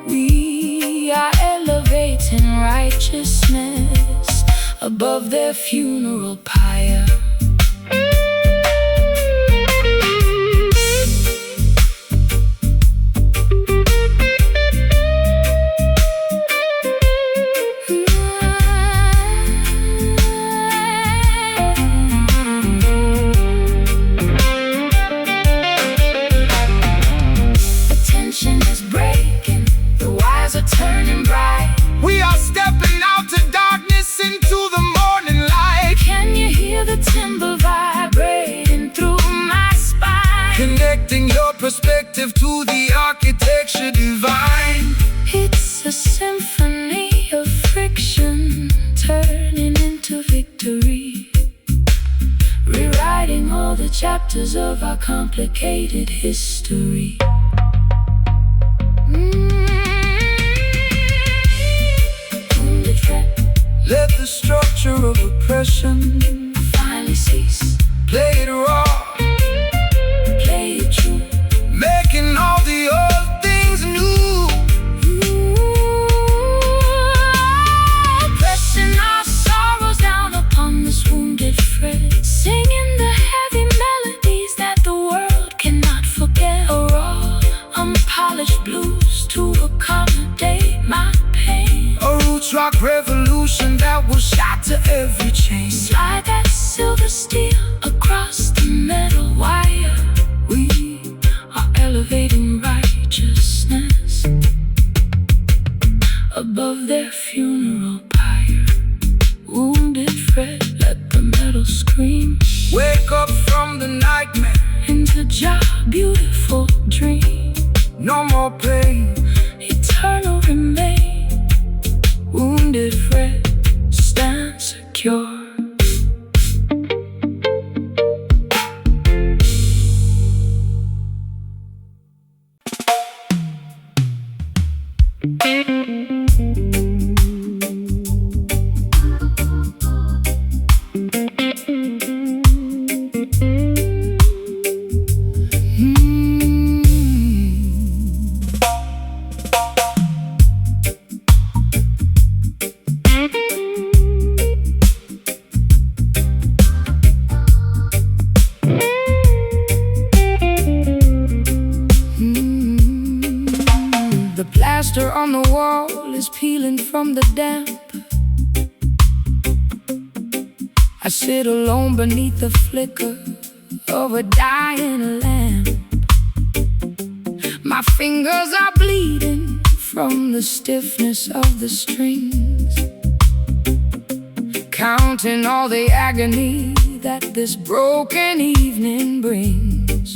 We are elevating righteousness above their funeral pyre. all the chapters of our complicated history. Let the structure of oppression finally cease. play it raw, Play it true. making all the old things new. Pressing our sorrows down upon this wounded fret, singing the heavy melodies that the world cannot forget. A raw, unpolished blues to accommodate my pain. A roots rock revolution that will shatter every chain. Slide that silver steel across the metal wire. We are elevating righteousness above their funeral pyre. Wounded fret, let the metal scream. Wake up from the nightmare, Into Jah beautiful dream. no more pain. Eternal remain. Wounded fret, stand secure. The plaster on the wall is peeling from the damp. I sit alone beneath the flicker of a dying lamp. My fingers are bleeding from the stiffness of the strings, counting all the agony that this broken evening brings.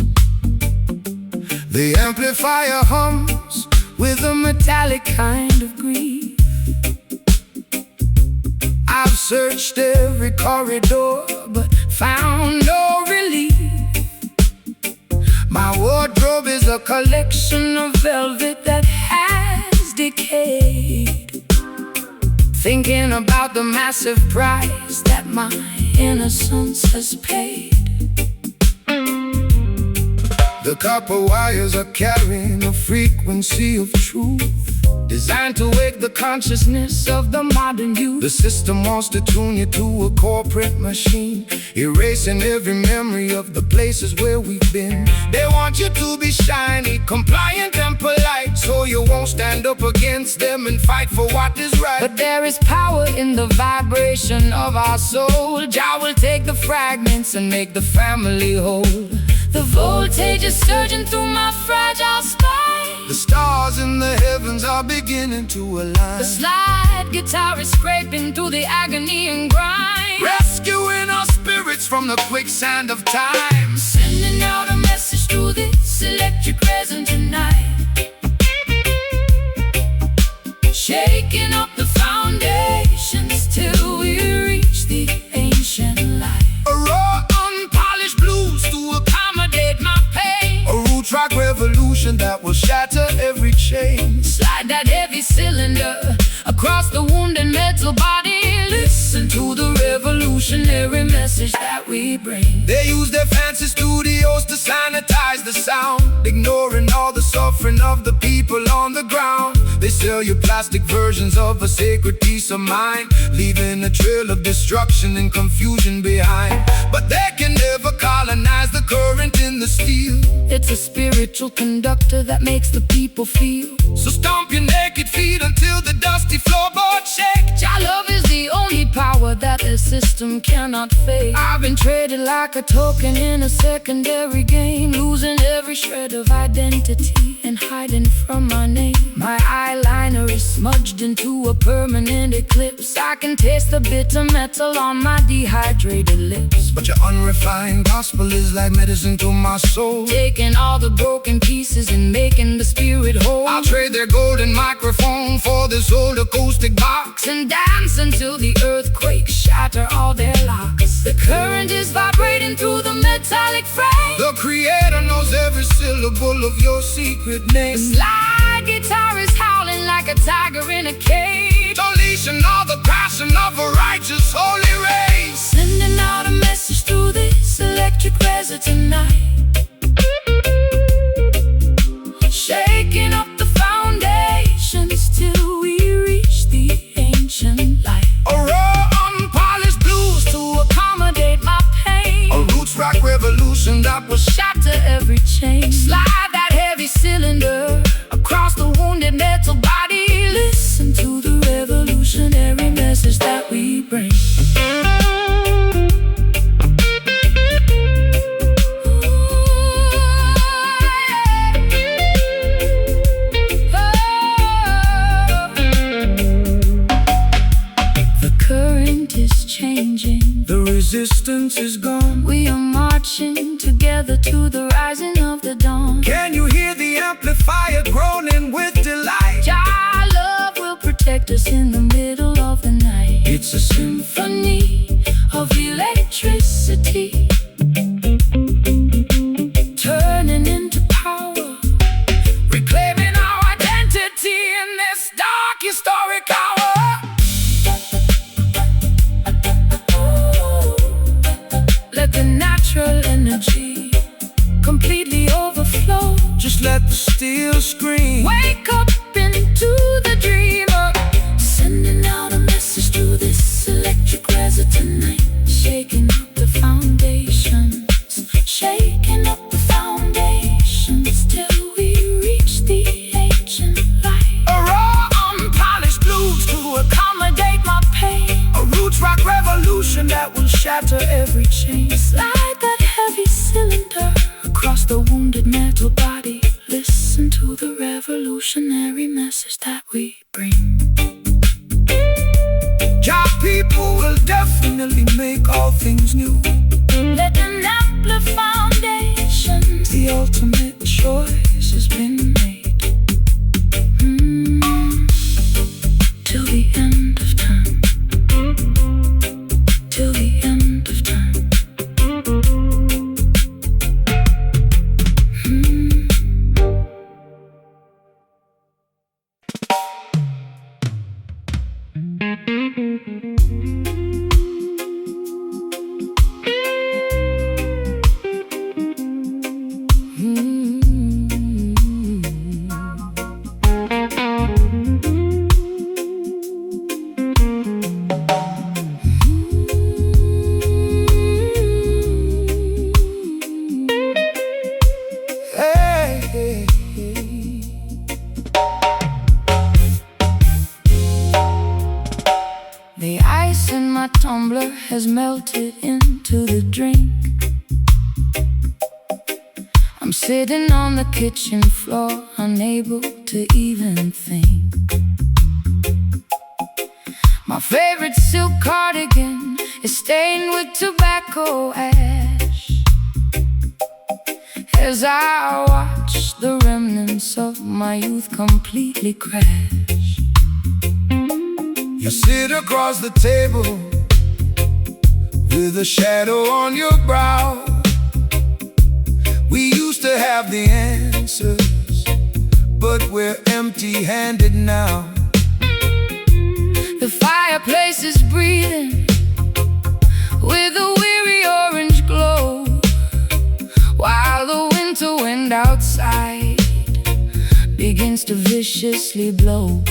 The amplifier hums With a metallic kind of grief, I've searched every corridor but found no relief. My wardrobe is a Collection of velvet that has decayed. Thinking about the massive price that my innocence has paid. The copper wires are carrying a frequency of truth, Designed to wake the consciousness of the modern youth. The system wants to tune you to a corporate machine, erasing every memory of the places where we've been. They want you to be shiny, compliant and polite, so you won't stand up against them and fight for what is right. But there is power in the vibration of our soul. Jah will take the fragments and make the family whole. The voltage is surging through my fragile spine. The stars in the heavens are beginning to align. The slide guitar is scraping through the agony and grind, rescuing our spirits from the quicksand of time. Sending out a message through this electric resonant tonight, shaking up the foundations till we reach the ancient light. A raw, unpolished blues to accommodate my pain. A root rock revolution that will shatter every chain. Slide that heavy cylinder across the wounded metal body. Listen to the revolutionary message that we bring. They use their fancy studios to sanitize the sound, ignoring all the suffering of the people on the ground. They sell you plastic versions of a sacred peace of mind, leaving a trail of destruction and confusion behind. But they can never colonize the current in the steel. It's a spiritual conductor that makes the people feel. So stomp your naked feet until the dusty floorboard shake. Jah love is the only power that the system cannot fake. I've been traded like a token in a secondary game, losing every shred of identity and hiding from my name. My eyeliner is smudged into a permanent eclipse. I can taste the bitter metal on my dehydrated lips. But your unrefined gospel is like medicine to my soul, taking all the broken pieces and making the spirit whole. I'll trade their golden microphone for this old acoustic box, and dance until the earthquakes shatter all their locks. The current is vibrating through the metallic metallic frame. The creator knows every syllable of your secret name. The slide guitar is howling like a tiger in a cage, Unleashing all the passion of a righteous holy race. sending out a message through this electric resonant night, shaking up the foundations till we reach the ancient light. A raw, unpolished blues To accommodate my pain, a roots rock revolution that was shatter every chain. Slide that heavy cylinder across the wounded metal body. Listen to the revolutionary message that we bring. The current is changing, the resistance is gone. we are marching together to the rising of the dawn. Can you hear the amplifier groaning with delight? Our love will protect us in the middle of the night. It's a Symphony of electricity, turning into power, reclaiming our identity in this dark historic hour. Let the natural energy completely overflow. Just let the steel scream. Wake up into the dreamer, sending out a message through this electric resonant night, shaking up the foundations, shaking up the foundations till we reach the ancient light. A raw, unpolished blues To accommodate my pain, a roots rock revolution that will shatter every chain. Slide that heavy cylinder across the wounded metal body. Listen to the revolutionary message that we bring. Job people will definitely make all things new. Let them amplify foundations. The ultimate choice has been made. Till the end of time. Till the end of time. The ice in my tumbler has melted into the drink. I'm sitting on the kitchen floor, unable to even think. My favorite silk cardigan is stained with tobacco ash, as I watch the remnants of my youth completely crash. You sit across the table with a shadow on your brow. We used to have the answers, but we're empty-handed now. The fireplace is breathing with a weary orange glow, while the winter wind outside begins to viciously blow.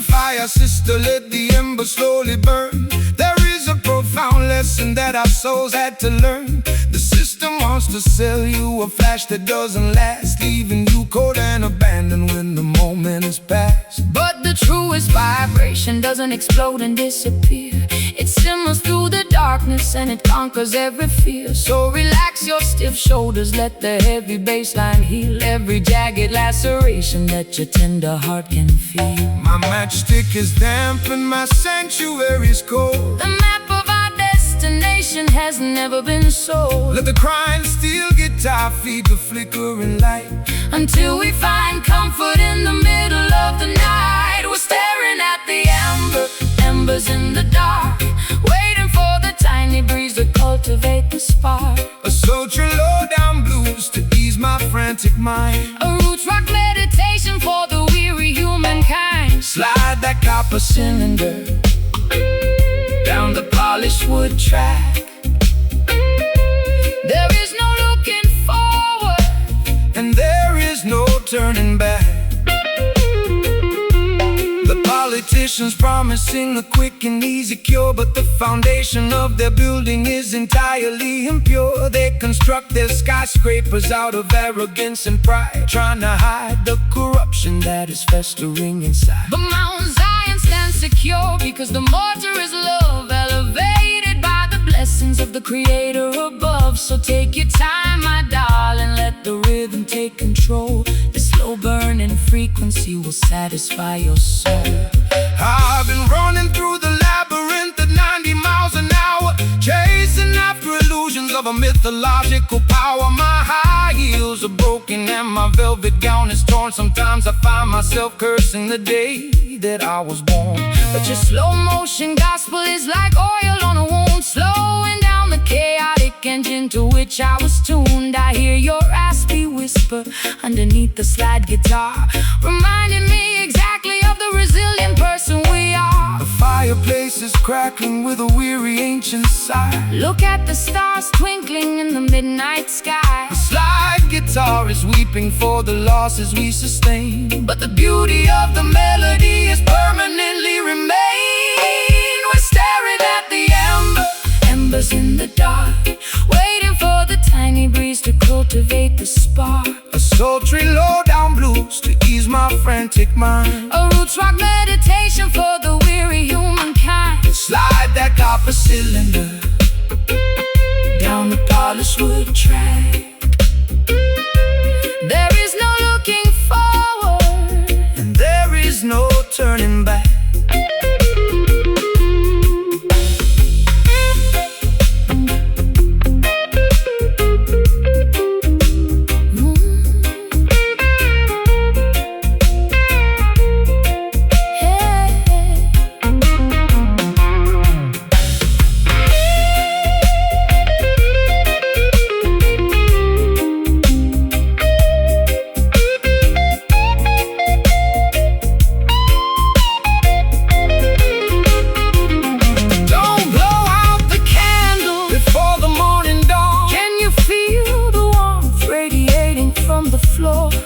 Fire, sister, let the ember slowly burn. There is a profound lesson that our souls had to learn. The system wants to sell you a flash that doesn't last, leaving you cold and abandoned when the moment is past. But the truest vibration doesn't explode and disappear. It simmers through the darkness and it conquers every fear. So relax your stiff shoulders, let the heavy bass line heal every jagged laceration that your tender heart can feel. My matchstick is damp and my sanctuary's cold. The map of our destination has never been sold. Let the crying steel guitar feed the flickering light, until we find comfort in the middle of the night. We're staring at the embers in the dark, waiting for the tiny tiny breeze to cultivate the spark. A sultry low-down blues to ease my frantic mind. A roots rock meditation for the weary humankind. Slide that copper cylinder down the polished wood track. There is no looking forward, and there is no turning back. The politicians promising a quick and easy cure, but the foundation of their building is entirely impure. They construct their skyscrapers out of arrogance and pride, trying to hide the corruption that is festering inside. but Mount Zion stands secure because the mortar is love, elevated by the blessings of the Creator above. So take your time, my darling, let the rhythm take control. The slow burning frequency will satisfy your soul. I've been running through the labyrinth at 90 miles an hour, chasing after illusions of a mythological power. My high heels are broken and my velvet gown is torn. Sometimes I find myself cursing the day that I was born. But your slow motion gospel is like oil on a wound, slowing down the chaotic engine to which I was tuned. I hear your raspy whisper underneath the slide guitar, reminding me exactly of the resilient person we are. The fireplace is crackling with a weary ancient sigh. Look at the stars twinkling in the midnight sky. The slide guitar is weeping for the losses we sustain, But the beauty of the melody is permanently remain. we're staring at the embers in the dark, waiting for the tiny breeze to cultivate the spark. A sultry low-down blues to ease my frantic mind. A roots rock meditation for the weary humankind. Slide that copper cylinder Down the polished wood track. There is no looking forward, and there is no turning back.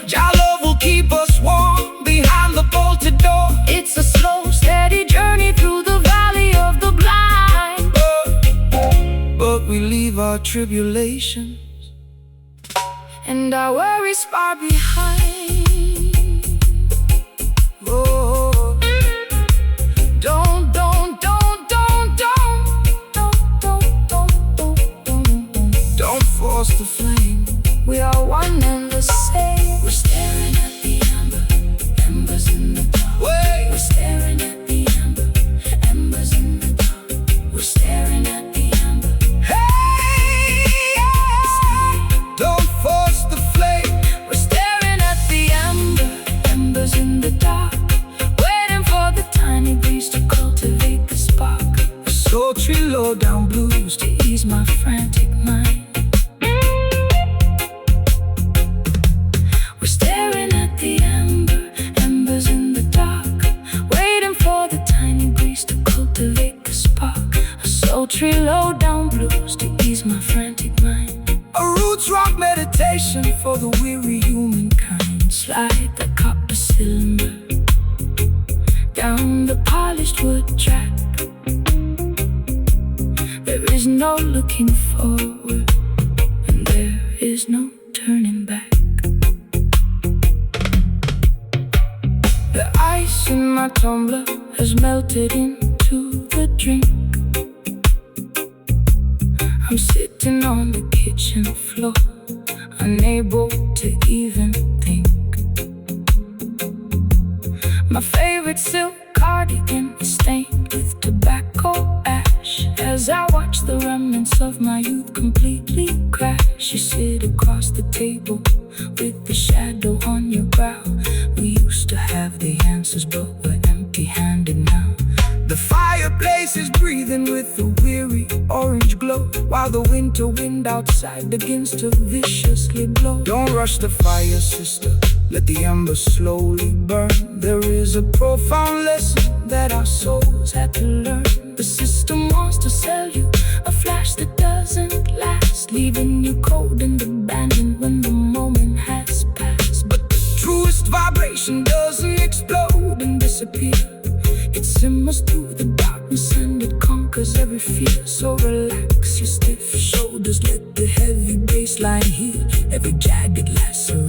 Jah love will keep us warm behind the bolted door. it's a slow, steady journey through the valley of the blind. But we leave our tribulations And our worries far behind. oh, Don't don't force the flame. We are one and the same. We're staring at the embers in the dark. Wait. We're staring at the embers in the dark. We're staring at the Hey, yeah. Don't force the flame. We're staring at the embers in the dark, waiting for the tiny breeze to cultivate the spark. A sultry low-down blues To ease my frantic mind. We're staring at the embers in the dark, waiting for the tiny breeze to cultivate the spark. A sultry low-down blues to ease my frantic mind. a roots rock meditation for the weary humankind. Slide the copper cylinder down the polished wood track. There is no looking forward, and there is no turning back. The ice in my tumbler has melted into the drink. I'm sitting on the kitchen floor, unable to even think. My favorite silk cardigan is stained with tobacco ash. As I watch the remnants of my youth completely crash, you sit across the table with the shadow on your brow. We used to have the answers, but we're empty-handed now. The fireplace is breathing with the weary orange glow, while the winter wind outside begins to viciously blow. Don't rush the fire, sister, let the embers slowly burn. There is a profound lesson that our souls had to learn. The system wants to sell you a flash that doesn't last, leaving you cold and abandoned when the moment has passed. But the truest vibration doesn't explode and disappear. It simmers through the darkness and it conquers every fear. So relax your stiff shoulders, let the heavy bass line heal every jagged laceration.